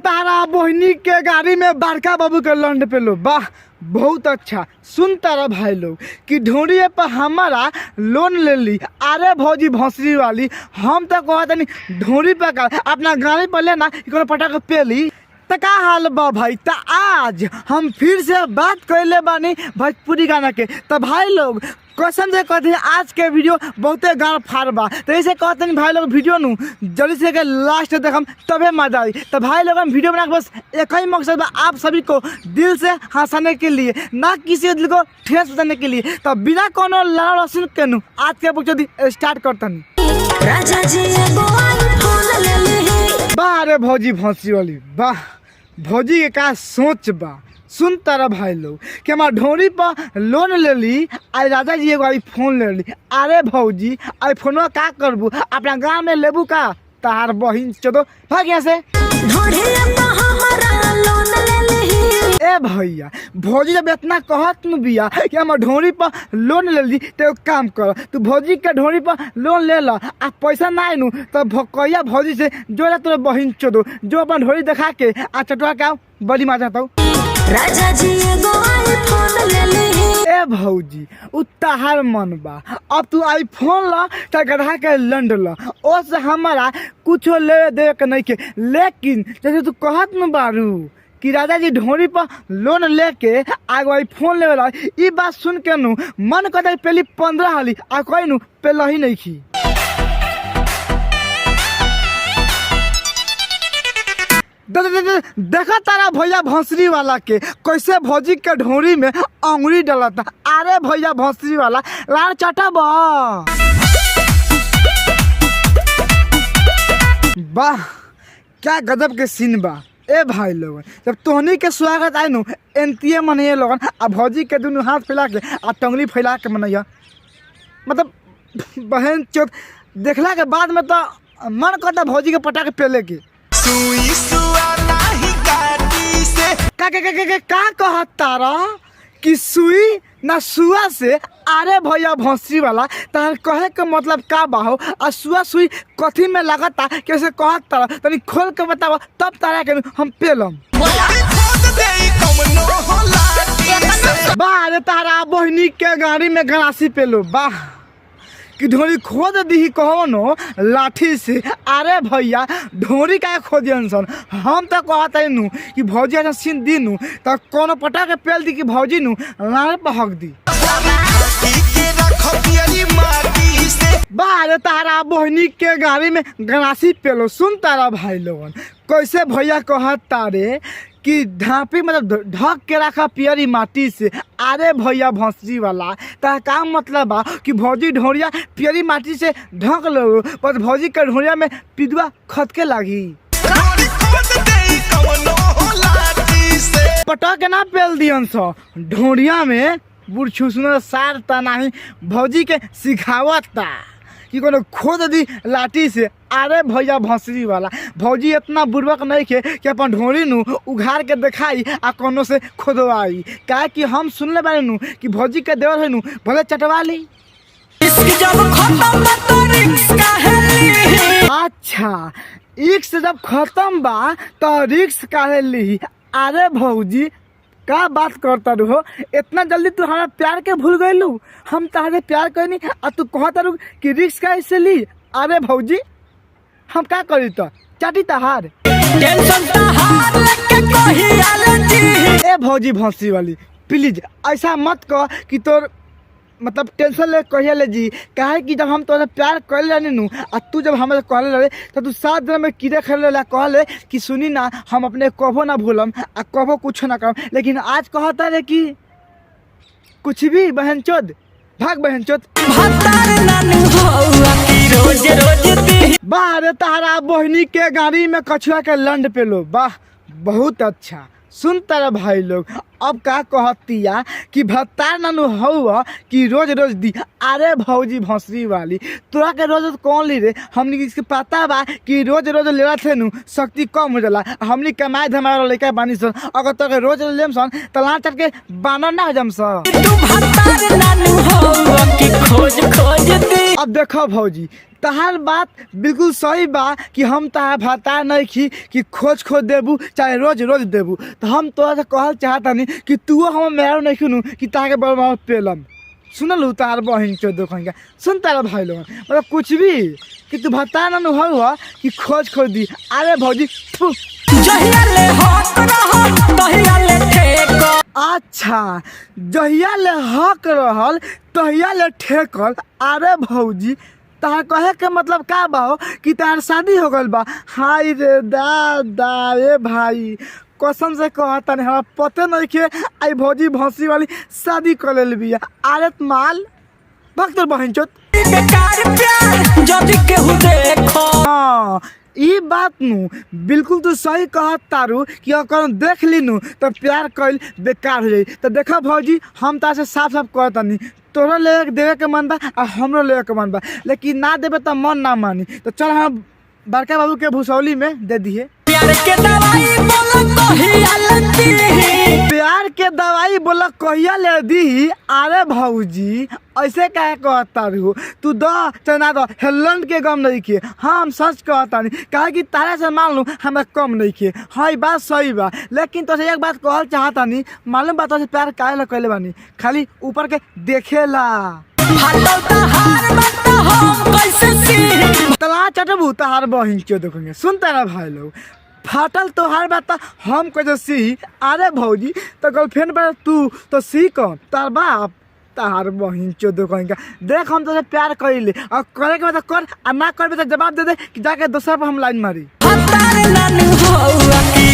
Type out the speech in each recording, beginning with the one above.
तारा बोहनी के गाड़ी में बड़का बाबू के लौंड पे लो। वाह बहुत अच्छा। सुन तारा भाई लोग कि ढूंढिए पर हमारा लोन ले ली। अरे भौजी भौसरी वाली हम तो कहते नहीं ढूंढी पे का अपना गाड़ी पर लेना कोनो पटाख पे ली तो का हाल बा भाई। तो आज हम फिर से बात कर ले बानी भोजपुरी गाना के। तो भाई लोग कसम से कहते हैं आज के वीडियो बहुते गाना फाड़ बा। तो ऐसे कहते हैं भाई लोग वीडियो नू जल्दी से के लास्ट तक हम तबे मजा आई। तो भाई लोग हम वीडियो बना के बस एक ही मकसद बा आप सभी को दिल से हंसाने के लिए, ना किसी दिल को ठेस पहुंचाने के लिए। तो बिना कोनो लड़ा सुन के नू आज के बुक स्टार्ट करता नहीं। वाह रे भौजी भौसी वाली वाह भौजी के का सोच बा। सुन तारा भाई लोग कि हमारा ढोरी पर लोन ले ली। आज राजा जी एगो आईफोन ले ली। अरे भौजी आईफोन का करबू अपना गाँव में लेबू का तार बहिन चलो भाग यहाँ से। ए भैया भौजी जब इतना कहत न बिया कि हम ढोरी पर लोन ले ली तो काम कर तू भौजी के ढोरी पर लोन ले ला आ पैसा ना नू तो भकैया भौजी से जो तोरे बहिन चोदो जो अपन ढोरी दिखा के आ चटवा का बड़ी मार जाता हूँ। राजा जी एगो आईफोन ले ली। ए भौजी उतार मन बा अब तू आईफोन ला तो गधा के लंड ला ओसे हमारा कुछो ले दे के नहीं के। लेकिन जैसे तू कहत न बारू कि राजा जी ढोरी पर लोन लेके आगो आईफोन ले वाला ई बात सुन के नू मन कहता पहली 15 हाली आ कोई नू पहला ही नहीं खी। देखा तारा भैया भौसरी वाला के कैसे भौजी के ढोरी में अंगुरी डालता। अरे भैया भौसरी वाला लाड़ चाटा बा। वाह क्या गजब के सीन बा। ए भाई लोगन जब तोहनी के स्वागत आए नु एनतीए मनइए लोगन आ भौजी के दुनू हाथ फैला के आ टंगली फैला के मनइया मतलब बहन चोट देखला के बाद में तो मन करता भौजी के पटा के पेले के। का कहत तारा कि सुई ना सुआ से। अरे भैया भौसरी वाला तार कहे के मतलब का बाहो आ सुआ सुई कथी में लगता कैसे कहत तारा तनी खोल के बतावा तब तारा के हम पेलम। वाह रे तारा बहिनी के गाड़ी में गणासी पेलो। वाह कि ढोरी खोद दी कहो नो लाठी से। अरे भैया ढोरी का खोदियन सन हम तो कहते नू कि भौजी ऐसा सीन दी नू तो कोनो पटा के पेल दी कि भौजी नू लाने पर हक दी। बाहर तारा बहनी के गाड़ी में गणासी पेलो। सुन तारा भाई लोगन कैसे भैया कहत तारे कि ढापी मतलब ढक के रखा पियरी माटी से। अरे भैया भौसरी वाला ता का मतलब बा कि भौजी ढोरिया पियरी माटी से ढक लो पर भौजी के ढोरिया में पिदुआ खत के लागी पटा के ना पेल दियन सो ढोरिया में बुढ़ छुसनो सार ता नहीं भौजी के सिखावता कि कोनो खोद दी लाठी से। अरे भैया भौसरी वाला भौजी इतना बुर्बक नहीं के कि अपन ढोरी नू उघार के दिखाई आ कोनो से खोदवाई काहे कि हम सुनले बारे नू कि भौजी के देवर है नू भले चटवा ली। अच्छा इक्स जब खत्म बा तो रिक्स काहे ली। अरे भौजी का बात करता रहो इतना जल्दी तू हमारा प्यार के भूल गईलू। हम तारे प्यार करनी आ तू कहता रू कि रिक्स कैसे ली। अरे भौजी हम क्या करी तो चाटी तहार ए भौजी भौसी वाली प्लीज ऐसा मत कह कि तोर मतलब टेंशन ले कहिए ले जी काहे कि जब हम तोरा प्यार कर लेनी नू आ तू जब हमें कहले रहे तो तू 7 दिन में कीड़े खेले ला कहले कि सुनी ना हम अपने कबो ना भूलम आ कबो कुछ ना करम। लेकिन आज कहता रे कि कुछ भी बहन चोद भाग बहन चोद। वाह रे तारा बहनी के गाड़ी में कछुआ के लंड पे लो। वाह बहुत अच्छा। सुन तारा भाई लोग अब का कहतिया कि भत्तार नानू हौ कि रोज रोज दी। अरे भौजी भौसरी वाली तोरा के रोज कौन ली रे हमनी इसके पता बा कि रोज रोज लेला थे नू शक्ति कम हो जाला। हमनी कमाए धमारा लेके बानी सन अगर तो रोज लेम सन तो लाट चट के बानर ना हो जम सन। भतार नानू हो कि खोज खोज दी। अब देखो भौजी तहार बात बिल्कुल सही बा कि हम तहार भतार नहीं खी कि खोज खोज देबू चाहे रोज रोज देबू। तो हम तोरा से कहल चाहतानी कि तू हम मेहर नहीं सुनू कि ताके बड़ पेलम सुनलू तार बहन चोद का सुन तारा भाई लोग मतलब कुछ भी कि तू भतार ना हुआ कि खोज खोज दी। अरे भौजी जहिया ले हक रहल तहिया ले ठेक। अच्छा जहिया ले हक रहल तहिया ले ठेकल। अरे भौजी तार कहे के मतलब का बा हो कि तार शादी हो गल बा। हाय रे दादा रे भाई कसम से कहता नहीं हमारा पते नहीं के आई भौजी भौसी वाली शादी कर ले बिया। अरे माल भक्त बहन चोत बेकार प्यार जदी केहू देखो। हाँ ई बात नु बिल्कुल तू सही कहत तारू कि अगर देख ली नु तो प्यार कइल बेकार हो जाई। तो देखा भौजी हम तार से साफ साफ कहतानी तोरा ले देवे के मन बा और हमरो ले के मन बा लेकिन ना देवे तो मन ना मानी। तो चल हम बड़का बाबू के भुसौली में दे दिए। प्यार के दवाई बोलो कहिया ले दी। प्यार के दवाई बोला कहिया ले दी। अरे भौजी ऐसे क्या कहता रू तू दो चना दो हेलन के गम नहीं किए। हाँ हम सच कहता नहीं कहा कि तारा से मान लूँ हमें कम नहीं किए। हाँ बात सही बा लेकिन तो एक बात कहल चाहता नहीं मालूम बात से प्यार काहे ला कहले बानी खाली ऊपर के देखेला। तला चटबू तहार बहिन क्यों देखोगे सुन तारा भाई लोग फाटल तोहार बात हम कैसे सी। अरे भौजी तो गर्लफ्रेंड पर तू तो सी कौन तार बाप तार बहिन चोदो कहेंगे। देख हम तो प्यार कर ले और करे के बाद कर और ना कर तो जवाब दे दे कि जाके दूसरा पर हम लाइन मारी।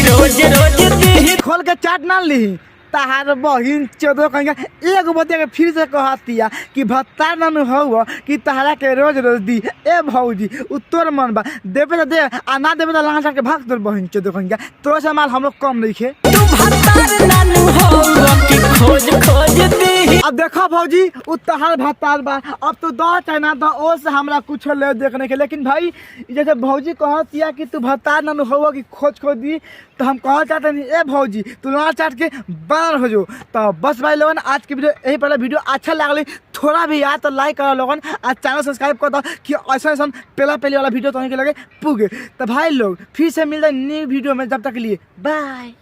रोज रोज दी खोल के चाट ना ली तार बहिन चोदो कहेंगे। एक बतिया के फिर से कहतिया कि भत्तार ना हो कि तहरा के रोज रोज दी। ए भौजी उत्तर मन बा देवे तो दे आ ना देवे तो लांचा के भाग तोर बहिन चोदो कहेंगे। तोरा से माल हम लोग कम नहीं खे। तू भतार नानू हो कि खोज खोज दी। अब देखो भौजी उत्तर भत्तार बा अब तो दो चाहे ना दो ओ से हमरा कुछ ले देखने के। लेकिन भाई जैसे भौजी कहतिया कि तू भत्तार ना हो कि खोज खोज दी तो हम कह चाहते नहीं ए भौजी तू लाल चाट के बाहर हो जो। तो बस भाई लोगन आज की वीडियो यही पहले वीडियो अच्छा लगल थोड़ा भी याद तो लाइक करो लोगन आज चैनल सब्सक्राइब कर दो कि ऐसा ऐसा पहली वाला वीडियो तो के लगे पुगे। तो भाई लोग फिर से मिल जाए न्यू वीडियो में जब तक के लिए बाय।